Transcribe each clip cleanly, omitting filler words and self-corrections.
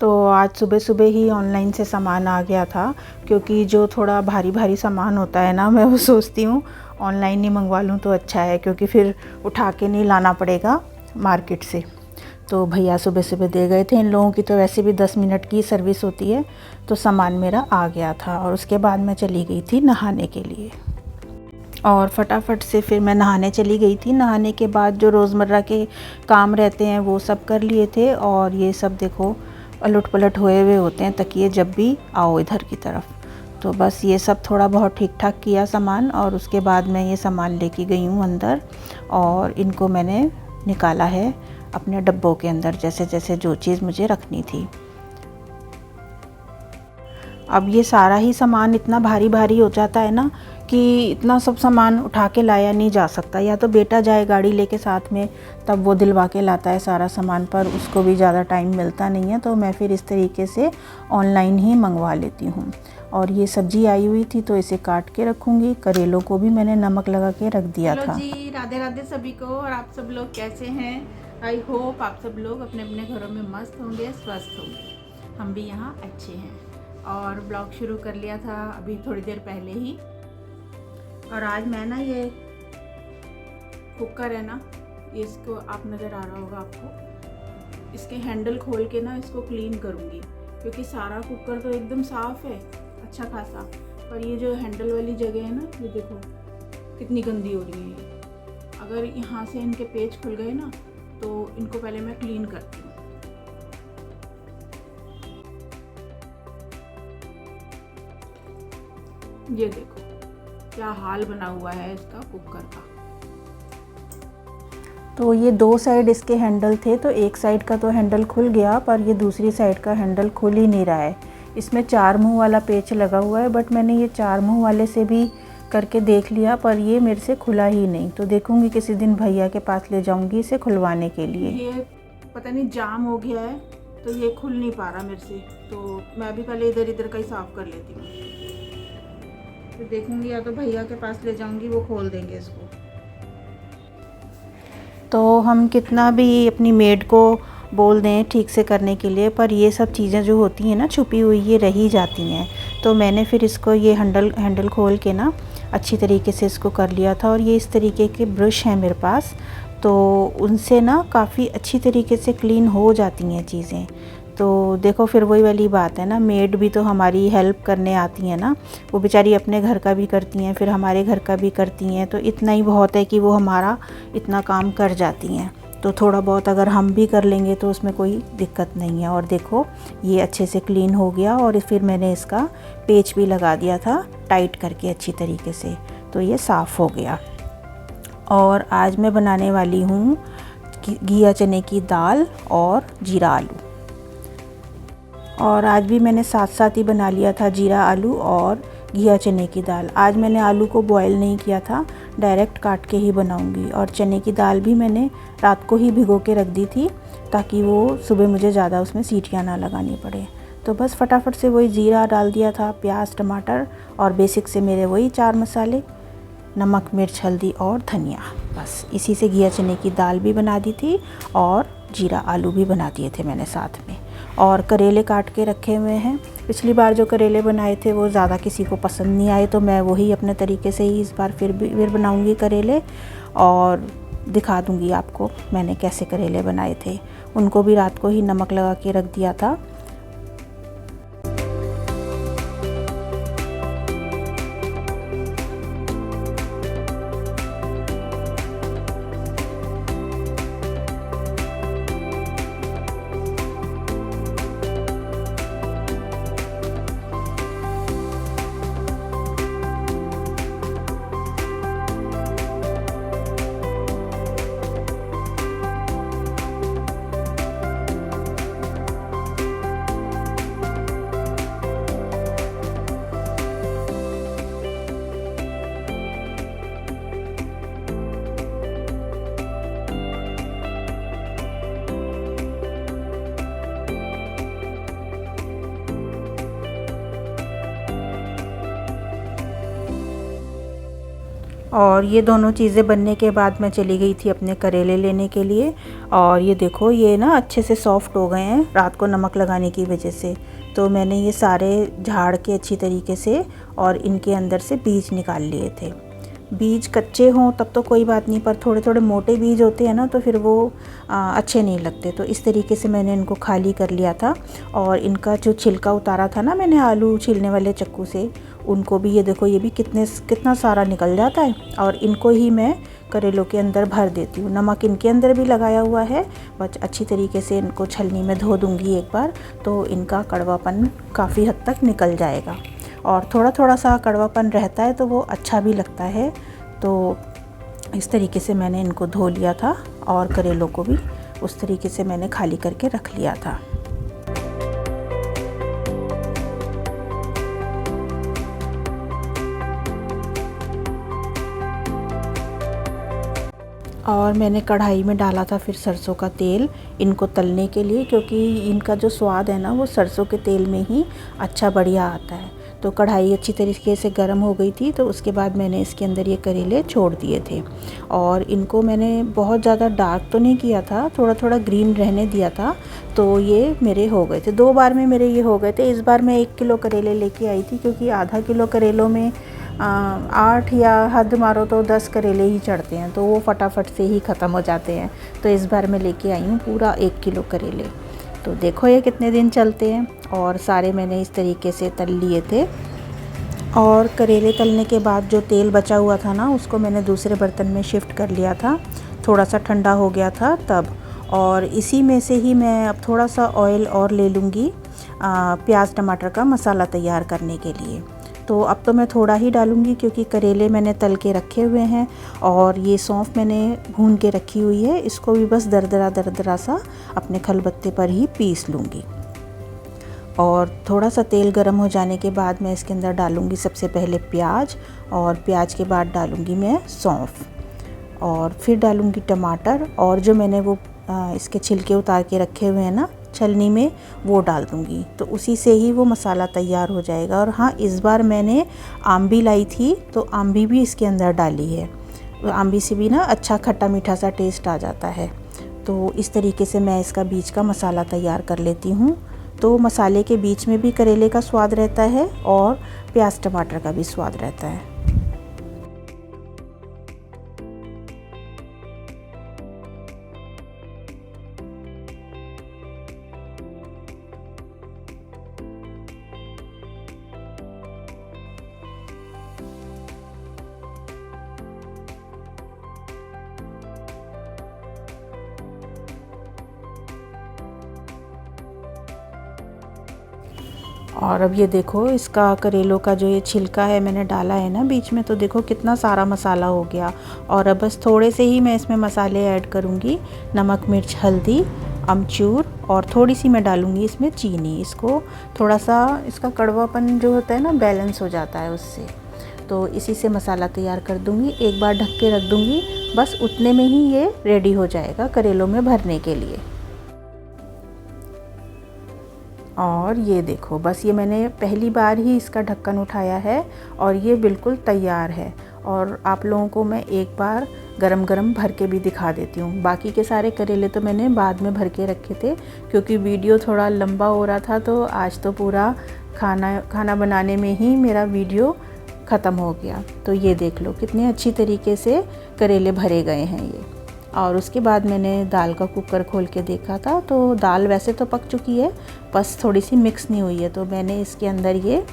तो आज सुबह सुबह ही ऑनलाइन से सामान आ गया था, क्योंकि जो थोड़ा भारी भारी सामान होता है ना, मैं वो सोचती हूँ ऑनलाइन ही मंगवा लूँ तो अच्छा है, क्योंकि फिर उठा के नहीं लाना पड़ेगा मार्केट से। तो भैया सुबह सुबह दे गए थे। इन लोगों की तो वैसे भी 10 मिनट की सर्विस होती है। तो सामान मेरा आ गया था और उसके बाद मैं चली गई थी नहाने के लिए, और फटाफट से फिर मैं नहाने चली गई थी। नहाने के बाद जो रोज़मर्रा के काम रहते हैं वो सब कर लिए थे, और ये सब देखो उलट पलट हुए हुए होते हैं तकिए जब भी आओ इधर की तरफ। तो बस ये सब थोड़ा बहुत ठीक ठाक किया सामान, और उसके बाद मैं ये सामान लेके गई हूँ अंदर, और इनको मैंने निकाला है अपने डब्बों के अंदर, जैसे जैसे जो चीज़ मुझे रखनी थी। अब ये सारा ही सामान इतना भारी भारी हो जाता है ना कि इतना सब सामान उठा के लाया नहीं जा सकता। या तो बेटा जाए गाड़ी लेके साथ में, तब वो दिलवा के लाता है सारा सामान, पर उसको भी ज़्यादा टाइम मिलता नहीं है। तो मैं फिर इस तरीके से ऑनलाइन ही मंगवा लेती हूँ। और ये सब्ज़ी आई हुई थी तो इसे काट के रखूँगी। करेलों को भी मैंने नमक लगा के रख दिया था। जी, राधे राधे सभी को। और आप सब लोग कैसे हैं? आई होप आप सब लोग अपने अपने घरों में मस्त होंगे, स्वस्थ होंगे। हम भी यहाँ अच्छे हैं। और ब्लॉग शुरू कर लिया था अभी थोड़ी देर पहले ही। और आज मैं ना ये कुकर है ना, ये इसको आप नज़र आ रहा होगा आपको, इसके हैंडल खोल के ना इसको क्लीन करूँगी, क्योंकि सारा कुकर तो एकदम साफ़ है अच्छा खासा, पर ये जो हैंडल वाली जगह है ना, ये देखो कितनी गंदी हो रही है। अगर यहाँ से इनके पेच खुल गए ना तो इनको पहले मैं क्लीन करती हूँ। ये देखो क्या हाल बना हुआ है इसका कुकर का। तो ये दो साइड इसके हैंडल थे, तो एक साइड का तो हैंडल खुल गया, पर ये दूसरी साइड का हैंडल खुल ही नहीं रहा है। इसमें 4 मुंह वाला पेच लगा हुआ है, बट मैंने ये 4 मुंह वाले से भी करके देख लिया, पर ये मेरे से खुला ही नहीं। तो देखूंगी किसी दिन भैया के पास ले जाऊंगी इसे खुलवाने के लिए। ये पता नहीं जाम हो गया है, तो ये खुल नहीं पा रहा मेरे से। तो मैं भी पहले इधर इधर का ही साफ़ कर लेती हूँ। तो देखूंगी, या तो भैया के पास ले जाऊंगी, वो खोल देंगे इसको। तो हम कितना भी अपनी मेड को बोल दें ठीक से करने के लिए, पर ये सब चीज़ें जो होती हैं ना छुपी हुई, ये रही जाती हैं। तो मैंने फिर इसको ये हैंडल खोल के ना अच्छी तरीके से इसको कर लिया था। और ये इस तरीके के ब्रश हैं मेरे पास, तो उनसे ना काफ़ी अच्छी तरीके से क्लीन हो जाती हैं चीज़ें। तो देखो फिर वही वाली बात है ना, मेड भी तो हमारी हेल्प करने आती हैं ना, वो बेचारी अपने घर का भी करती हैं, फिर हमारे घर का भी करती हैं। तो इतना ही बहुत है कि वो हमारा इतना काम कर जाती हैं। तो थोड़ा बहुत अगर हम भी कर लेंगे तो उसमें कोई दिक्कत नहीं है। और देखो ये अच्छे से क्लीन हो गया, और फिर मैंने इसका पेच भी लगा दिया था टाइट करके अच्छी तरीके से, तो ये साफ़ हो गया। और आज मैं बनाने वाली हूँ घिया चने की दाल और जीरा आलू। और आज भी मैंने साथ साथ ही बना लिया था जीरा आलू और घिया चने की दाल। आज मैंने आलू को बॉयल नहीं किया था, डायरेक्ट काट के ही बनाऊंगी। और चने की दाल भी मैंने रात को ही भिगो के रख दी थी, ताकि वो सुबह मुझे ज़्यादा उसमें सीटियाँ ना लगानी पड़े। तो बस फटाफट से वही जीरा डाल दिया था, प्याज टमाटर, और बेसिक से मेरे वही 4 मसाले, नमक मिर्च हल्दी और धनिया। बस इसी से घिया चने की दाल भी बना दी थी, और जीरा आलू भी बना दिए थे मैंने साथ में। और करेले काट के रखे हुए हैं। पिछली बार जो करेले बनाए थे वो ज़्यादा किसी को पसंद नहीं आए, तो मैं वही अपने तरीके से ही इस बार फिर बनाऊंगी करेले, और दिखा दूंगी आपको मैंने कैसे करेले बनाए थे। उनको भी रात को ही नमक लगा के रख दिया था। और ये दोनों चीज़ें बनने के बाद मैं चली गई थी अपने करेले लेने के लिए। और ये देखो ये ना अच्छे से सॉफ़्ट हो गए हैं रात को नमक लगाने की वजह से। तो मैंने ये सारे झाड़ के अच्छी तरीके से और इनके अंदर से बीज निकाल लिए थे। बीज कच्चे हों तब तो कोई बात नहीं, पर थोड़े थोड़े मोटे बीज होते हैं ना तो फिर वो अच्छे नहीं लगते। तो इस तरीके से मैंने इनको खाली कर लिया था और इनका जो छिलका उतारा था ना मैंने आलू छीलने वाले चाकू से, उनको भी ये देखो ये भी कितना सारा निकल जाता है। और इनको ही मैं करेलों के अंदर भर देती हूँ। नमक इनके अंदर भी लगाया हुआ है, बस अच्छी तरीके से इनको छलनी में धो दूँगी एक बार, तो इनका कड़वापन काफ़ी हद तक निकल जाएगा। और थोड़ा थोड़ा सा कड़वापन रहता है तो वो अच्छा भी लगता है। तो इस तरीके से मैंने इनको धो लिया था और करेलों को भी उस तरीके से मैंने खाली करके रख लिया था। और मैंने कढ़ाई में डाला था फिर सरसों का तेल इनको तलने के लिए, क्योंकि इनका जो स्वाद है ना वो सरसों के तेल में ही अच्छा बढ़िया आता है। तो कढ़ाई अच्छी तरीके से गर्म हो गई थी, तो उसके बाद मैंने इसके अंदर ये करेले छोड़ दिए थे। और इनको मैंने बहुत ज़्यादा डार्क तो नहीं किया था, थोड़ा थोड़ा ग्रीन रहने दिया था। तो ये मेरे हो गए थे, 2 बार में मेरे ये हो गए थे। इस बार मैं 1 किलो करेले लेके आई थी, क्योंकि आधा किलो करेलों में 8 या हद मारो तो 10 करेले ही चढ़ते हैं, तो वो फटाफट से ही ख़त्म हो जाते हैं। तो इस बार मैं लेके आई हूँ पूरा 1 किलो करेले। तो देखो ये कितने दिन चलते हैं। और सारे मैंने इस तरीके से तल लिए थे। और करेले तलने के बाद जो तेल बचा हुआ था ना उसको मैंने दूसरे बर्तन में शिफ्ट कर लिया था, थोड़ा सा ठंडा हो गया था तब। और इसी में से ही मैं अब थोड़ा सा ऑयल और ले लूँगी प्याज टमाटर का मसाला तैयार करने के लिए। तो अब तो मैं थोड़ा ही डालूँगी, क्योंकि करेले मैंने तल के रखे हुए हैं और ये सौंफ मैंने भून के रखी हुई है। इसको भी बस दरदरा सा अपने खलबत्ते पर ही पीस लूँगी। और थोड़ा सा तेल गर्म हो जाने के बाद मैं इसके अंदर डालूँगी सबसे पहले प्याज, और प्याज के बाद डालूँगी मैं सौंफ, और फिर डालूँगी टमाटर, और जो मैंने वो इसके छिलके उतार के रखे हुए हैं ना छलनी में वो डाल दूँगी। तो उसी से ही वो मसाला तैयार हो जाएगा। और हाँ, इस बार मैंने आम्बी लाई थी, तो आम्बी भी इसके अंदर डाली है। आम्बी से भी ना अच्छा खट्टा मीठा सा टेस्ट आ जाता है। तो इस तरीके से मैं इसका बीज का मसाला तैयार कर लेती हूँ। तो मसाले के बीच में भी करेले का स्वाद रहता है और प्याज टमाटर का भी स्वाद रहता है। और अब ये देखो इसका करेलों का जो ये छिलका है मैंने डाला है ना बीच में, तो देखो कितना सारा मसाला हो गया। और अब बस थोड़े से ही मैं इसमें मसाले ऐड करूँगी, नमक मिर्च हल्दी अमचूर, और थोड़ी सी मैं डालूँगी इसमें चीनी। इसको थोड़ा सा इसका कड़वापन जो होता है ना बैलेंस हो जाता है उससे। तो इसी से मसाला तैयार कर दूँगी, एक बार ढक के रख दूँगी, बस उतने में ही ये रेडी हो जाएगा करेलों में भरने के लिए। और ये देखो बस ये मैंने पहली बार ही इसका ढक्कन उठाया है और ये बिल्कुल तैयार है। और आप लोगों को मैं एक बार गरम गरम भर के भी दिखा देती हूँ। बाकी के सारे करेले तो मैंने बाद में भर के रखे थे, क्योंकि वीडियो थोड़ा लंबा हो रहा था, तो आज तो पूरा खाना बनाने में ही मेरा वीडियो ख़त्म हो गया। तो ये देख लो कितने अच्छी तरीके से करेले भरे गए हैं ये। और उसके बाद मैंने दाल का कुकर खोल के देखा था, तो दाल वैसे तो पक चुकी है, बस थोड़ी सी मिक्स नहीं हुई है। तो मैंने इसके अंदर ये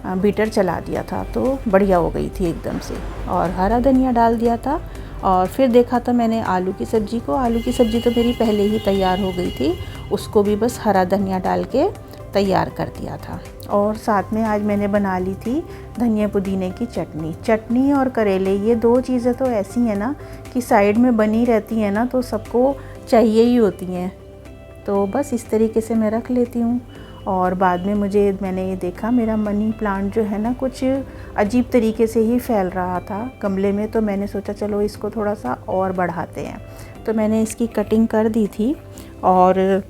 बीटर चला दिया था, तो बढ़िया हो गई थी एकदम से। और हरा धनिया डाल दिया था। और फिर देखा था मैंने आलू की सब्ज़ी को, आलू की सब्ज़ी तो मेरी पहले ही तैयार हो गई थी, उसको भी बस हरा धनिया डाल के तैयार कर दिया था। और साथ में आज मैंने बना ली थी धनिया पुदीने की चटनी और करेले। ये दो चीज़ें तो ऐसी हैं ना कि साइड में बनी रहती हैं ना, तो सबको चाहिए ही होती हैं। तो बस इस तरीके से मैं रख लेती हूँ। और बाद में मैंने ये देखा मेरा मनी प्लांट जो है ना कुछ अजीब तरीके से ही फैल रहा था गमले में, तो मैंने सोचा चलो इसको थोड़ा सा और बढ़ाते हैं। तो मैंने इसकी कटिंग कर दी थी, और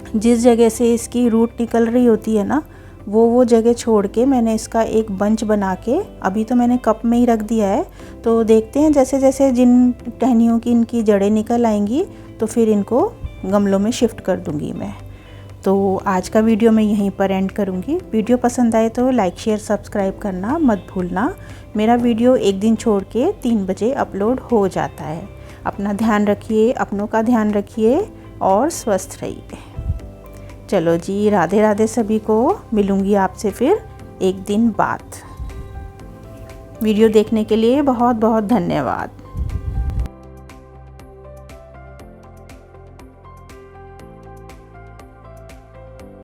जिस जगह से इसकी रूट निकल रही होती है ना वो जगह छोड़ के मैंने इसका एक बंच बना के अभी तो मैंने कप में ही रख दिया है। तो देखते हैं जैसे जैसे जिन टहनियों की इनकी जड़ें निकल आएंगी तो फिर इनको गमलों में शिफ्ट कर दूँगी मैं। तो आज का वीडियो मैं यहीं पर एंड करूँगी। वीडियो पसंद आए तो लाइक शेयर सब्सक्राइब करना मत भूलना। मेरा वीडियो एक दिन छोड़ के 3 बजे अपलोड हो जाता है। अपना ध्यान रखिए, अपनों का ध्यान रखिए और स्वस्थ रहिए। चलो जी, राधे राधे सभी को। मिलूँगी आपसे फिर एक दिन बाद। वीडियो देखने के लिए बहुत बहुत धन्यवाद।